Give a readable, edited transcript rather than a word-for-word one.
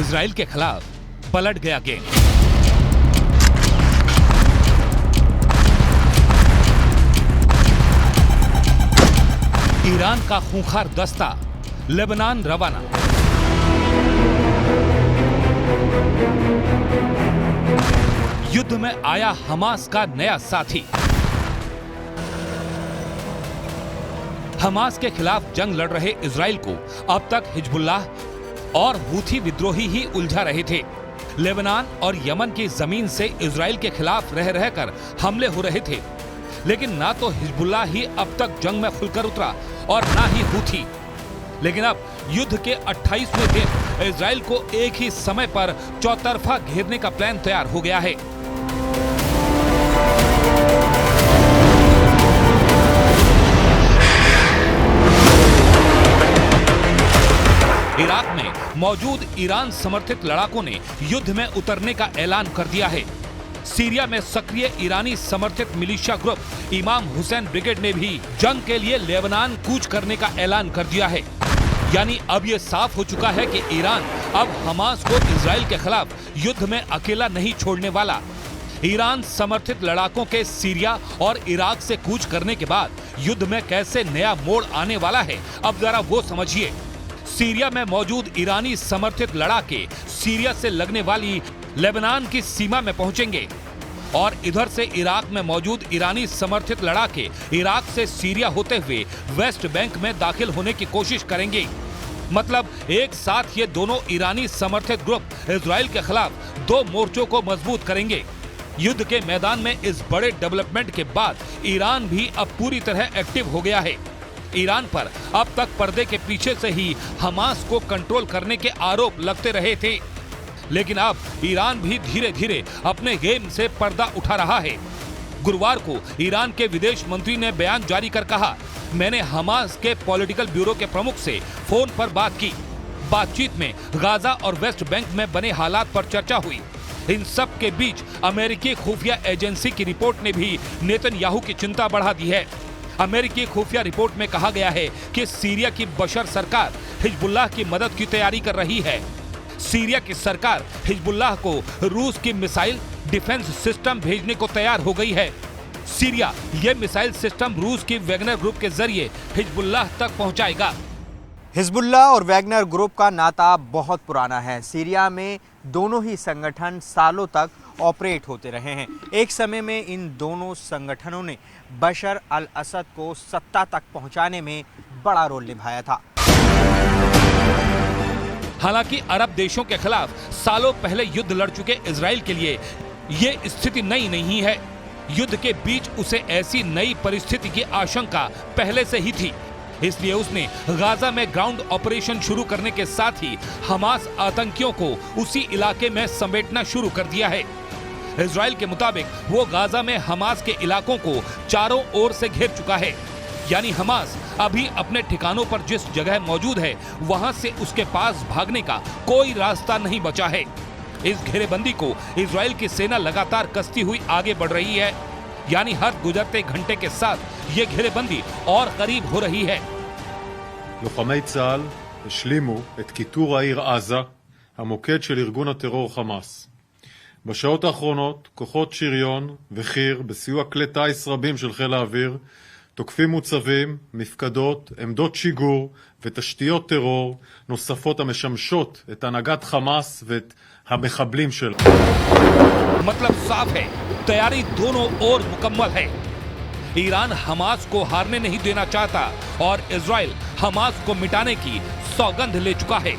Israel के खिलाफ पलट गया गेम। ईरान का खूंखार दस्ता लेबनान रवाना। युद्ध में आया हमास का नया साथी। हमास के खिलाफ जंग लड़ रहे इजराइल को अब तक हिजबुल्लाह और हूथी विद्रोही ही उलझा रहे थे। लेबनान और यमन की जमीन से इजराइल के खिलाफ रह रहकर हमले हो रहे थे, लेकिन ना तो हिजबुल्लाह ही अब तक जंग में खुलकर उतरा और ना ही हूथी। लेकिन अब युद्ध के 28वें दिन इजराइल को एक ही समय पर चौतरफा घेरने का प्लान तैयार हो गया है। इराक में मौजूद ईरान समर्थित लड़ाकों ने युद्ध में उतरने का ऐलान कर दिया है। सीरिया में सक्रिय ईरानी समर्थित मिलिशिया ग्रुप इमाम हुसैन ब्रिगेड ने भी जंग के लिए लेबनान कूच करने का ऐलान कर दिया है। यानी अब यह साफ हो चुका है कि ईरान अब हमास को इजराइल के खिलाफ युद्ध में अकेला नहीं छोड़ने वाला। ईरान समर्थित लड़ाकों के सीरिया और इराक से कूच करने के बाद युद्ध में कैसे नया मोड़ आने वाला है, अब जरा वो समझिए। सीरिया में मौजूद ईरानी समर्थित लड़ाके सीरिया से लगने वाली लेबनान की सीमा में पहुंचेंगे और इधर से इराक में मौजूद ईरानी समर्थित लड़ाके इराक से सीरिया होते हुए वेस्ट बैंक में दाखिल होने की कोशिश करेंगे। मतलब एक साथ ये दोनों ईरानी समर्थित ग्रुप इजराइल के खिलाफ दो मोर्चों को मजबूत करेंगे। युद्ध के मैदान में इस बड़े डेवलपमेंट के बाद ईरान भी अब पूरी तरह एक्टिव हो गया है। ईरान पर अब तक पर्दे के पीछे से ही हमास को कंट्रोल करने के आरोप लगते रहे थे, लेकिन अब ईरान भी धीरे धीरे अपने गेम से पर्दा उठा रहा है। गुरुवार को ईरान के विदेश मंत्री ने बयान जारी कर कहा, मैंने हमास के पॉलिटिकल ब्यूरो के प्रमुख से फोन पर बात की। बातचीत में गाजा और वेस्ट बैंक में बने हालात पर चर्चा हुई। इन सब के बीच अमेरिकी खुफिया एजेंसी की रिपोर्ट ने भी नेतन्याहू की चिंता बढ़ा दी है। अमेरिकी खुफिया रिपोर्ट में कहा गया है कि सीरिया की बशर सरकार हिजबुल्लाह की मदद की तैयारी कर रही है। सीरिया की सरकार हिजबुल्लाह को रूस की मिसाइल डिफेंस सिस्टम भेजने को तैयार हो गई है। सीरिया ये मिसाइल सिस्टम रूस की वैगनर ग्रुप के जरिए हिजबुल्लाह तक पहुंचाएगा। हिजबुल्लाह और वैगनर ग्रुप का नाता बहुत पुराना है। सीरिया में दोनों ही संगठन सालों तक ऑपरेट होते रहे हैं। एक समय में इन दोनों संगठनों ने बशर अल असद को सत्ता तक पहुंचाने में बड़ा रोल निभाया था। हालांकि अरब देशों के खिलाफ सालों पहले युद्ध लड़ चुके इजराइल के लिए ये स्थिति नई नहीं है। युद्ध के बीच उसे ऐसी नई परिस्थिति की आशंका पहले से ही थी, इसलिए उसने गाजा में ग्राउंड ऑपरेशन शुरू करने के साथ ही हमास आतंकियों को उसी इलाके में समेटना शुरू कर दिया है। इजराइल के मुताबिक वो गाजा में हमास के इलाकों को चारों ओर से घेर चुका है। यानी हमास अभी अपने ठिकानों पर जिस जगह मौजूद है वहां से उसके पास भागने का कोई रास्ता नहीं बचा है। इस घेरेबंदी को इजराइल की सेना लगातार कसती हुई आगे बढ़ रही है। यानी हर गुजरते घंटे के साथ ये घेरेबंदी और करीब हो रही है। לוחמי צה"ל השלימו את כיתור העיר עזה, המוקד של ארגון הטרור חמאס. בשעות האחרונות כוחות שריון וחי"ר בסיוע כלי טיס רבים של חיל האוויר תוקפים מוצבים, מפקדות, עמדות שיגור ותשתיות טרור נוספות המשמשות את הנהגת חמאס ואת המחבלים שלה. मतलब साफ है, तैयारी दोनों ओर मुकम्मल है। ईरान हमास को हारने नहीं देना चाहता और इजराइल हमास को मिटाने की सौगंध ले चुका है।